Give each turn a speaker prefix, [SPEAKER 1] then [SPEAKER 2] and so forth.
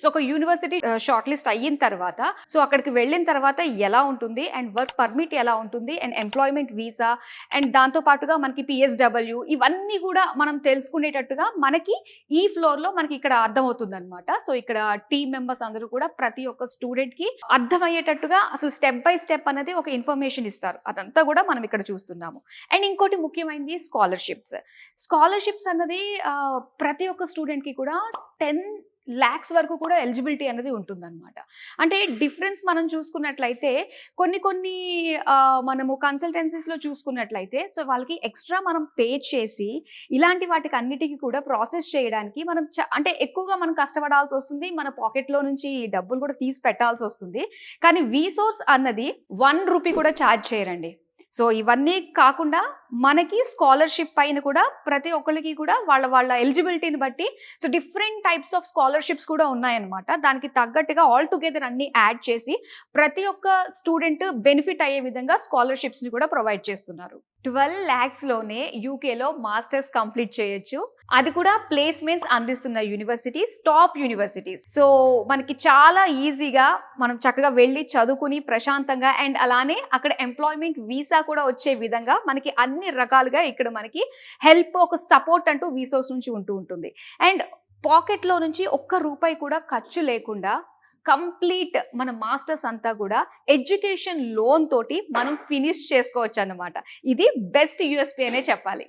[SPEAKER 1] So ఒక university short list అయిన తర్వాత సో అక్కడికి వెళ్ళిన తర్వాత ఎలా ఉంటుంది అండ్ వర్క్ పర్మిట్ ఎలా ఉంటుంది అండ్ ఎంప్లాయ్మెంట్ వీసా అండ్ దాంతో పాటుగా మనకి పిఎస్డబ్ల్యూ ఇవన్నీ కూడా మనం తెలుసుకునేటట్టుగా మనకి ఈ ఫ్లోర్ లో మనకి ఇక్కడ అర్థమవుతుంది అనమాట. సో ఇక్కడ టీమ్ మెంబర్స్ అందరూ కూడా ప్రతి ఒక్క స్టూడెంట్ కి అర్థమయ్యేటట్టుగా అసలు స్టెప్ బై స్టెప్ అనేది ఒక ఇన్ఫర్మేషన్ ఇస్తారు. అదంతా కూడా మనం ఇక్కడ చూస్తున్నాము. అండ్ ఇంకోటి ముఖ్యమైనది స్కాలర్షిప్స్ అన్నది ప్రతి ఒక్క స్టూడెంట్ కి కూడా 10 lakhs వరకు కూడా ఎలిజిబిలిటీ అనేది ఉంటుందన్నమాట. అంటే డిఫరెన్స్ మనం చూసుకున్నట్లయితే కొన్ని మనము కన్సల్టెన్సీస్లో చూసుకున్నట్లయితే సో వాళ్ళకి ఎక్స్ట్రా మనం పే చేసి ఇలాంటి వాటికి అన్నిటికీ కూడా ప్రాసెస్ చేయడానికి మనం అంటే ఎక్కువగా మనం కష్టపడాల్సి వస్తుంది, మన పాకెట్లో నుంచి డబ్బులు కూడా తీసి పెట్టాల్సి వస్తుంది. కానీ వీసోర్స్ అన్నది 1 రూపీ కూడా ఛార్జ్ చేయరండి. సో ఇవన్నీ కాకుండా మనకి స్కాలర్షిప్ పైన కూడా ప్రతి ఒక్కరికి కూడా వాళ్ళ ఎలిజిబిలిటీని బట్టి so different types of scholarships కూడా ఉన్నాయన్నమాట. దానికి తగ్గట్టుగా ఆల్ టుగెదర్ అన్ని యాడ్ చేసి ప్రతి ఒక్క స్టూడెంట్ బెనిఫిట్ అయ్యే విధంగా స్కాలర్షిప్స్ని కూడా ప్రొవైడ్ చేస్తున్నారు. 12 lakhsలోనే యూకేలో మాస్టర్స్ కంప్లీట్ చేయొచ్చు. అది కూడా ప్లేస్మెంట్స్ అందిస్తున్న యూనివర్సిటీస్, టాప్ యూనివర్సిటీస్. సో మనకి చాలా ఈజీగా మనం చక్కగా వెళ్ళి చదువుకుని ప్రశాంతంగా అండ్ అలానే అక్కడ ఎంప్లాయ్మెంట్ వీసా కూడా వచ్చే విధంగా మనకి అన్ని రకాలుగా ఇక్కడ మనకి హెల్ప్, ఒక సపోర్ట్ అంటూ వీసోస్ నుంచి ఉంటుంది. అండ్ పాకెట్లో నుంచి ఒక్క రూపాయి కూడా ఖర్చు లేకుండా కంప్లీట్ మన మాస్టర్స్ అంతా కూడా ఎడ్యుకేషన్ లోన్ తోటి మనం ఫినిష్ చేసుకోవచ్చు అన్నమాట. ఇది బెస్ట్ యూఎస్పీ అనే చెప్పాలి.